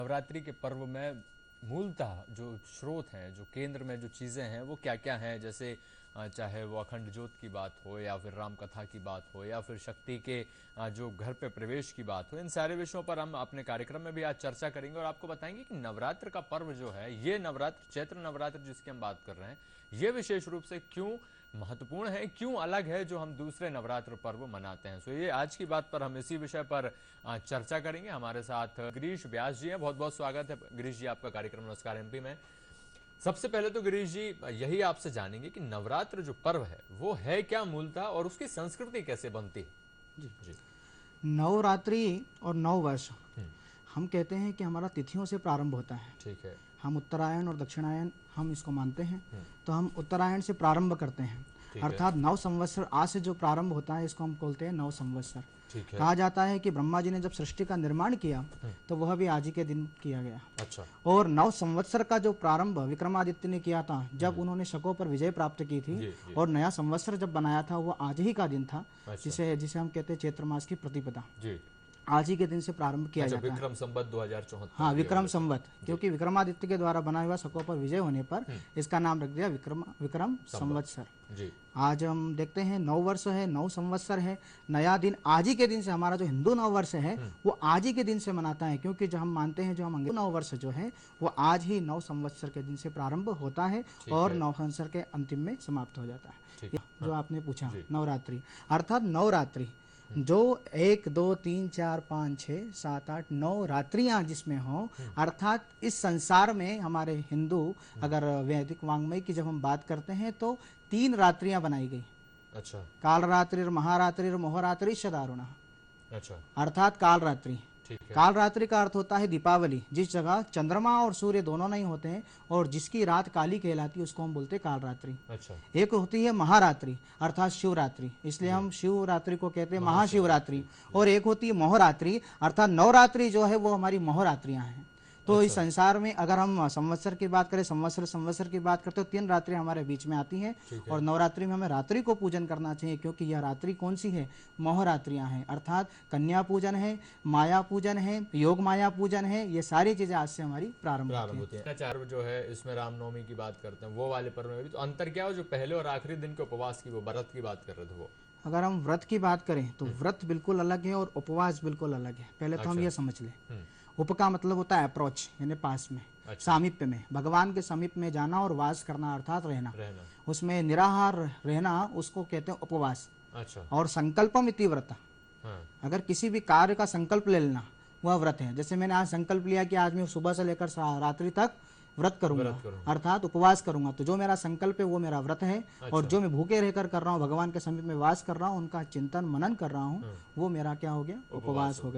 नवरात्रि के पर्व में मूलतः जो स्रोत हैं, जो केंद्र में जो चीज़ें हैं, वो क्या-क्या हैं? जैसे चाहे वो अखंड ज्योत की बात हो या फिर राम कथा की बात हो या फिर शक्ति के जो घर पे प्रवेश की बात हो, इन सारे विषयों पर हम अपने कार्यक्रम में भी आज चर्चा करेंगे और आपको बताएंगे कि नवरात्र का पर्व जो है, ये नवरात्र, चैत्र नवरात्र जिसकी हम बात कर रहे हैं, ये विशेष रूप से क्यों महत्वपूर्ण है, क्यों अलग है जो हम दूसरे नवरात्र पर्व मनाते हैं। सो ये आज की बात पर हम इसी विषय पर चर्चा करेंगे। हमारे साथ गिरीश व्यास जी हैं, बहुत बहुत स्वागत है गिरीश जी आपका कार्यक्रम नमस्कार एमपी में। सबसे पहले तो गिरीश जी यही आपसे जानेंगे कि नवरात्र जो पर्व है वो है क्या मूलतः और उसकी संस्कृति कैसे बनती है। जी नवरात्रि और नव वर्ष हम कहते हैं कि हमारा तिथियों से प्रारंभ होता है। ठीक है। हम उत्तरायण और दक्षिणायन हम इसको मानते हैं, तो हम उत्तरायण से प्रारंभ करते हैं, अर्थात नव संवत्सर आज से जो प्रारंभ होता है इसको हम बोलते हैं नव संवत्सर। कहा जाता है कि ब्रह्मा जी ने जब सृष्टि का निर्माण किया तो वह भी आज ही के दिन किया गया। अच्छा। और नव संवत्सर का जो प्रारंभ विक्रमादित्य ने किया था जब उन्होंने शकों पर विजय प्राप्त की थी, और नया संवत्सर जब बनाया था वो आज ही का दिन था। अच्छा। जिसे हम कहते हैं चैत्र मास की प्रतिपदा, आज ही के दिन से प्रारंभ किया जाता है। विक्रम संवत 2074। हाँ, विक्रम संवत, क्योंकि विक्रमादित्य के द्वारा बना हुआ शकों पर विजय होने पर इसका नाम रख दिया विक्रम संवत्सर। आज हम देखते हैं नव वर्ष है, नव संवत्सर है, नया दिन आज ही के दिन से। हमारा जो हिंदू नव वर्ष है वो आज ही के दिन से मनाता है, क्योंकि जो हम मानते हैं जो हम अंग्रेजी नव वर्ष जो है वो आज ही नव संवत्सर के दिन से प्रारंभ होता है और नव संवत्सर के अंतिम में समाप्त हो जाता है। जो आपने पूछा नवरात्रि अर्थात नवरात्रि, जो 1 2 3 4 5 6 7 8 9 रात्रियां जिसमें हो, अर्थात इस संसार में हमारे हिंदू अगर वैदिक वांग्मय की जब हम बात करते हैं तो 3 रात्रियां बनाई गई। अच्छा। काल रात्रि, महारात्रि, मोहरात्रि, शदारुणा। अच्छा। अर्थात काल रात्रि। काल रात्रि का अर्थ होता है दीपावली, जिस जगह चंद्रमा और सूर्य दोनों नहीं होते हैं और जिसकी रात काली कहलाती है उसको हम बोलते हैं काल रात्रि। अच्छा। एक होती है महारात्रि अर्थात शिवरात्रि, इसलिए हम शिवरात्रि को कहते हैं महाशिवरात्रि। और एक होती है मोहरात्रि अर्थात नवरात्रि जो है वो हमारी मोहरात्रियां हैं। तो अच्छा। इस संसार में अगर हम संवत्सर की बात करें, संवत्सर की बात करते हो, 3 रात्रि हमारे बीच में आती हैं। और नवरात्रि में हमें रात्रि को पूजन करना चाहिए, क्योंकि यह रात्रि कौन सी है, मोहरात्रियां हैं, अर्थात कन्या पूजन है, माया पूजन है, योग माया पूजन है। ये सारी चीजें आज से हमारी प्रारंभ होती है। चार जो है इसमें रामनवमी की बात करते हैं, वो वाले पर्व में भी तो अंतर क्या हो, जो पहले और आखिरी दिन के उपवास की, वो व्रत की बात कर रहे थे, वो अगर हम व्रत की बात करें तो व्रत बिल्कुल अलग है और उपवास बिल्कुल अलग है। पहले तो हम ये समझ लें, उप का मतलब होता है अप्रोच, यानी पास में। अच्छा। सामीप्य में, भगवान के समीप में जाना और वास करना अर्थात रहना। उसमें निराहार रहना उसको कहते हैं उपवास। अच्छा। और संकल्पम इति व्रत, अगर किसी भी कार्य का संकल्प ले लेना वह व्रत है। जैसे मैंने आज संकल्प लिया कि आज मैं सुबह से लेकर रात्रि तक व्रत करूंगा, अर्थात उपवास करूंगा, तो जो मेरा संकल्प है वो मेरा व्रत है। अच्छा। और जो मैं भूखे रहकर कर रहा हूँ, भगवान के समीप में वास कर रहा हूँ, उनका चिंतन मनन कर रहा हूँ, वो मेरा क्या हो गया, उपवास हो गया।